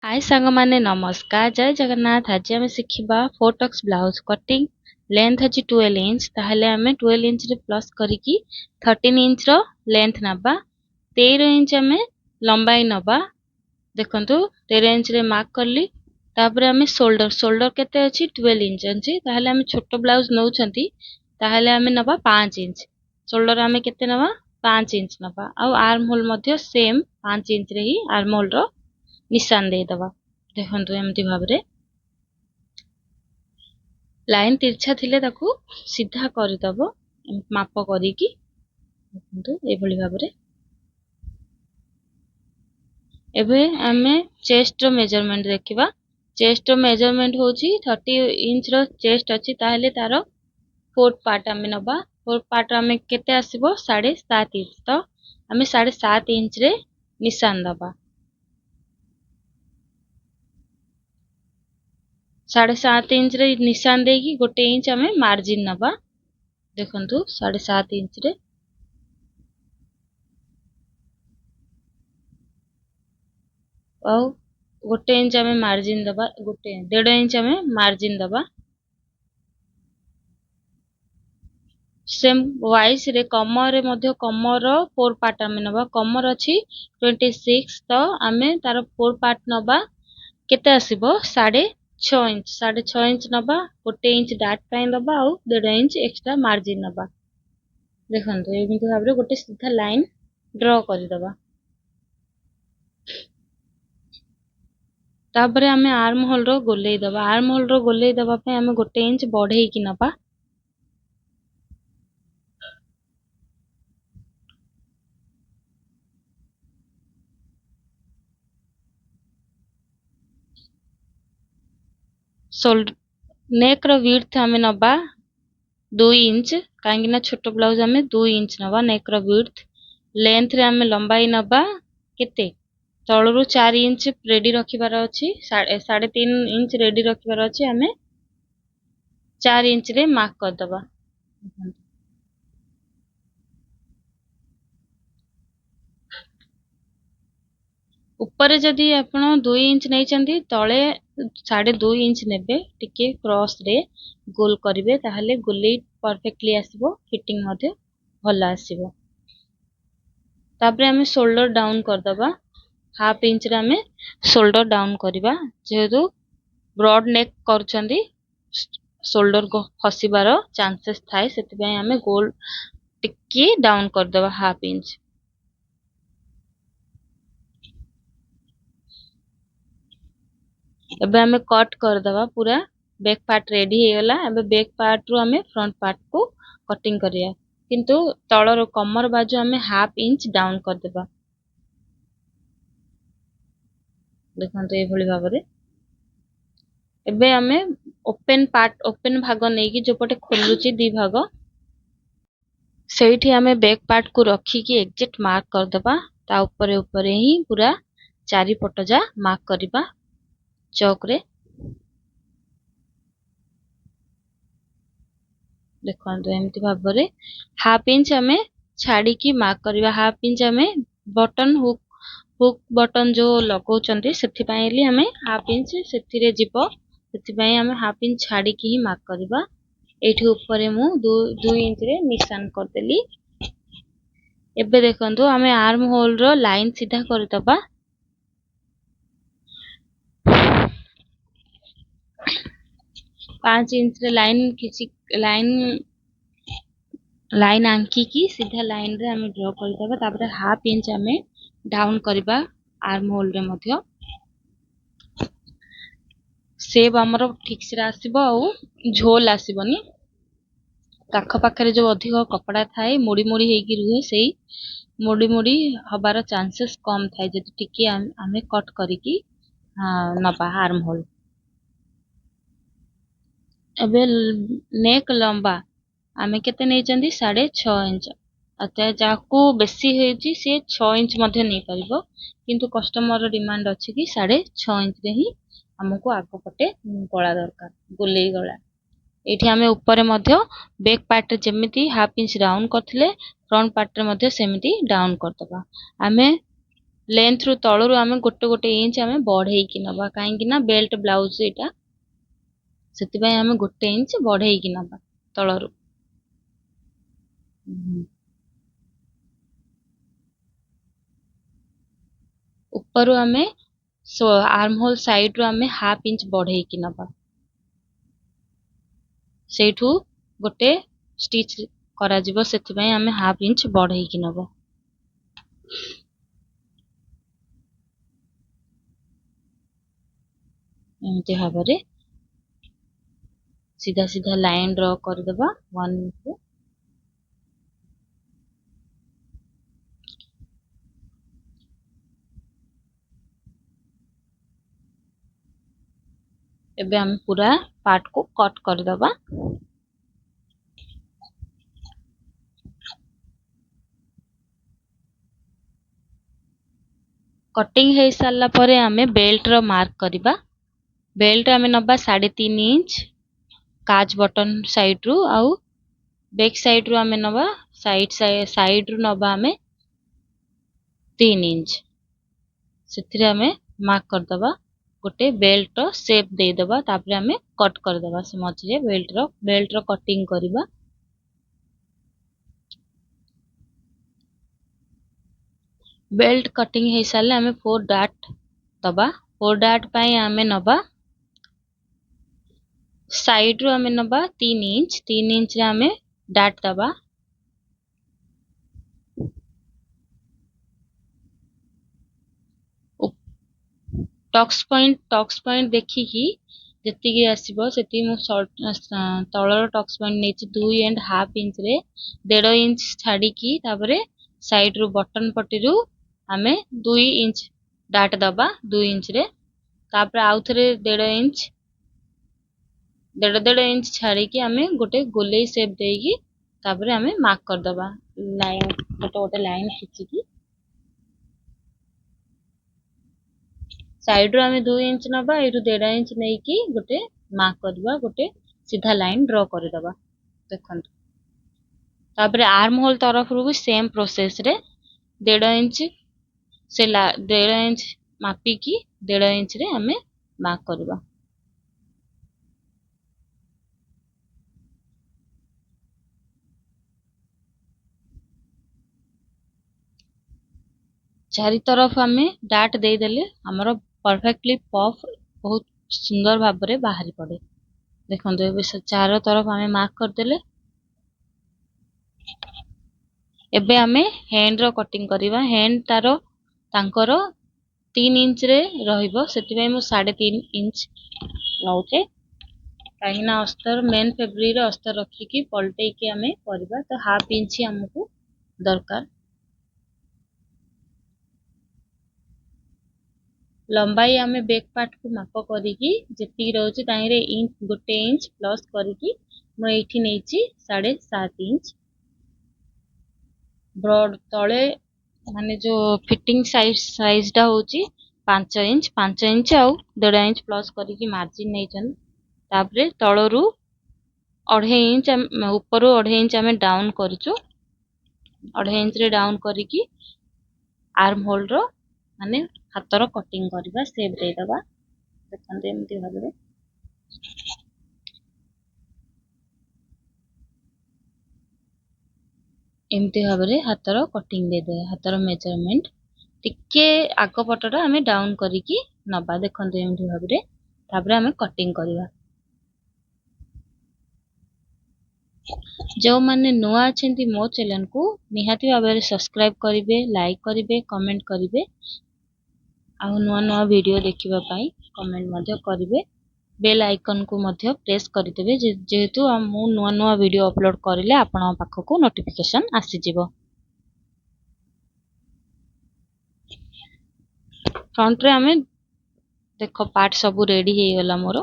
हाय सांग माने नमस्कार जय जगन्नाथ। आज आम शिखा four tucks blouse cutting length अच्छी 12 इंच ताहले आम 12 इंच रे प्लस करिकी 13 इंच रो लेंथ नबा 13 इंच आम लंबाई नबा। देखंतु 13 इंच रे मार्क करली। तापर आम शोल्डर शोल्डर केते अछि 12 इंच अछि ताहले आम छोटो ब्लाउज नउछंती ताहले आम नबा 5 इंच। शोल्डर आम केते नबा 5 इंच नबा। आ आर्म होल मध्ये सेम 5 इंच रे ही आर्म होल रो निशान दे दबा। देखंतु एमती भाबरे लाइन तिरछा थिले ताकू सीधा कर दबो माप करिकी। देखंतु ए भली भाबरे एबे आमे चेस्ट रो मेजरमेंट देखिबा। चेस्ट रो मेजरमेंट होची 30 इंच रो चेस्ट अछि ताहले तारो फोर्थ पार्ट आमे नबा। फोर्थ पार्ट आमे केते आसीबो 7.5 इंच। तो आमे 7.5 इंच रे निशान दबा। 7.5 इंच रे निशान देगी गोटे इंच आमे मार्जिन नबा। देखंतु 7.5 इंच रे और गोटे इंच आमे मार्जिन दबा। गोटे 1.5 इंच आमे मार्जिन दबा। सेम वाइस रे कमर रे मध्य कमर रो फोर पार्ट आमे नबा। कमर अछि 26 तो आमे तारो फोर पार्ट नबा केते आसीबो 6.5 इंच। 6.5 इंच नबा। गोटे इंच डाट पाइन दबा और 1.5 इंच एक्स्ट्रा मार्जिन नबा। देखंतु एमिति भाबरे गोटे सीधा लाइन ड्रॉ करि दबा। तापरे आमे आर्म होल रो गोलेई दबा। आर्म होल रो गोलेई दबा पे आमे गोटे इंच बढ़ेई कि नबा। शोल्डर नेक रो विड्थ आमे नबा 2 इंच काहेकि ना छोटो ब्लाउज आमे 2 इंच नबा नेक रो विड्थ। लेंथ रे आमे लंबाई नबा केते तळरू 4 इंच रेडी रखिबार अछि। 3.5 इंच रेडी रखिबार अछि। आमे 4 इंच रे मार्क कर दबा। ऊपर जदि आपण 2 इंच नै चंदी तळे 2.5 इंच नेबे टिके क्रॉस रे गोल करिवे ताहले गोली परफेक्टली आसीबो। फिटिंग मध्ये भला आसीबो। तापरे आमे शोल्डर डाउन कर दबा। हाफ इंच रे आमे शोल्डर डाउन करिबा। जेहेतु ब्रॉड नेक करचंदी शोल्डर को फसिबार चांसेस थाए सेति पय आमे गोल टिके डाउन कर दबा हाफ इंच। एबे आमे कट कर दबा। पूरा बैक पार्ट रेडी हे गला। एबे बैक पार्ट रो आमे फ्रंट पार्ट को कटिंग करिया। किंतु तळर कमर बाजू आमे हाफ इंच डाउन कर देबा। देखंतु ए भली भाबरे एबे आमे ओपन पार्ट ओपन भाग नै कि जोपटे खोलुची दी भाग सेठी आमे बैक पार्ट को रखी कि एग्जैक्ट मार्क कर दबा। ता ऊपर ऊपर ही पूरा चारि पट जा मार्क करिबा चौक रे। देखंतु एमती भाबरे हाफ इंच आमे छाड़ी की मार्क करिबा। हाफ इंच आमे बटन हुक हुक बटन जो लगौचंती सेति पाइली आमे हाफ इंच सेति रे जिवो। सेति पय आमे हाफ इंच छाड़ी की ही मार्क करिबा। एठी ऊपर मु 2 इंच रे निशान कर देली। एबे देखंतु आमे आर्म होल रो लाइन सीधा कर दबा। 5 इंच रे लाइन किसी लाइन आंकी की सीधा लाइन रे आमे ड्रॉ कर दबा। तापर हाफ इंच आमे डाउन करिबा आर्म होल रे मध्य। सेब हमरो ठीक से आसीबो और झोल आसीबोनी। काख पाखरे जो अधिक कपड़ा थाए मोड़ी मोड़ी हेकी रुहे सेई मोड़ी मोड़ी हबार चांसेस कम थाए जदि टिके आमे कट करिकी नबा आर्म होल। एबे नेक लंबा आमे केते नै चंदी 6.5 इंच। अते जाकू बेसी हेची से 6 इंच मध्ये नै परिबो। किंतु कस्टमर रो डिमांड अछि कि 6.5 इंच रे ही हमको आगो पटे गळा दरकार गोलेई गळा। एठी आमे ऊपर मध्ये बैक पार्ट जेमिति हाफ इंच डाउन करथिले फ्रंट पार्ट रे मध्ये सेमिति डाउन कर दबा। आमे लेंथ रु तलरू आमे गोटे गोटे इंच आमे बढ़ेइकी नबा काहेकि ना बेल्ट ब्लाउज एटा सेति आमे गोटे इंच बढ़ेइकी नबा तलरू। ऊपर आमे आर्म होल साइड रू आमे हाफ इंच बढ़ेइकी नबा सेठू गोटे स्टिच करा जिवो सेति आमे हाफ इंच बढ़ेइकी नबा। एमती भाବରେ सीधा सीधा लाइन ड्रॉ कर देबा 1 इंच। एबे हम पूरा पार्ट को कट कर देबा। कटिंग हे सारला परे आमे बेल्ट रो मार्क करिबा। बेल्ट आमे नबा 3.5 इंच काज बटन साइड रू आउ बैक साइड रू आमे नबा साइड रू नबा आमे 3 इंच सेथिरे आमे मार्क कर दबा। गोटे बेल्ट रो शेप दे दबा तापरे आमे कट कर दबा से मझिरे बेल्ट रो कटिंग करिबा। बेल्ट कटिंग हे सारले आमे 4 डाट दबा। 4 डाट पाई आमे नबा साइड रू आमे नबा 3 इंच रे आमे डाट दबा। टक्स पॉइंट देखी की जति की आसीबो सेति मु तळर टक्स पॉइंट नेची 2.5 इंच रे 1.5 इंच छाडी की तापरे साइड रू बटन पटी रू आमे 2 इंच डाट दबा 2 इंच रे तापरे आउ थरे 1.5 इंच 1.5 इंच छाडी की आमे गोटे गोलेई शेप देगी तापरे आमे मार्क कर दबा लाइन गोटे लाइन खिची की साइड रू आमे 2 इंच नबा एरु 1.5 इंच नै की गोटे मार्क करबा गोटे सीधा लाइन ड्रॉ कर दबा। देखंतु तापरे आर्म होल तरफ रू भी सेम प्रोसेस रे 1.5 इंच से 1.5 इंच मापी की 1.5 इंच रे आमे मार्क करबा। चारि तरफ आमे डाट दे देले हमरो परफेक्टली पफ बहुत सुंदर भाबरे बाहरी पड़े। देखंतु एबे चारो तरफ आमे मार्क कर देले। एबे आमे हैंड रो कटिंग करिवा। हैंड तारो तांकर 3 इंच रे रहिबो सेति मु 3.5 इंच नौचे काहिना अस्तर मेन फेब्रिक रे अस्तर रखी की पलटे की आमे करबा तो हाफ इंच हमकु दरकार। लंबाई आमे बैक पार्ट को माप करिकी जेति रहउची ताहिरे गोटे इंच प्लस करिकी मु एठी नेची 7.5 इंच। ब्रॉड तळे माने जो फिटिंग साइज दा होची 5 इंच आउ 1.5 इंच प्लस करिकी मार्जिन नेचन तापरे तळरू 2.5 इंच ऊपरू 2.5 इंच आमे डाउन करचू 2.5 इंच रे डाउन करिकी आर्म होल रो माने हातर कटिंग करबा शेप दे दबा। देखंतु एमती भाबरे हातर कटिंग दे दे हातर मेजरमेंट टिके आग पटटा आमे डाउन करिकी नबा। देखंतु एमती भाबरे तापरे आमे कटिंग करबा। जो माने नुआ अछंती मो चैनल को निहाती भाबरे सब्सक्राइब करिवे लाइक करिवे कमेंट करिवे आ नुआ वीडियो देखिबा पाई कमेंट मध्य करिवे। बेल आइकन को मध्य प्रेस करदेबे जेहेतु मु नुआ वीडियो अपलोड करिले आपन पाखको नोटिफिकेशन आसी जिवो। फ्रंट रे आमे देखो पार्ट सब रेडी हे गला मोर।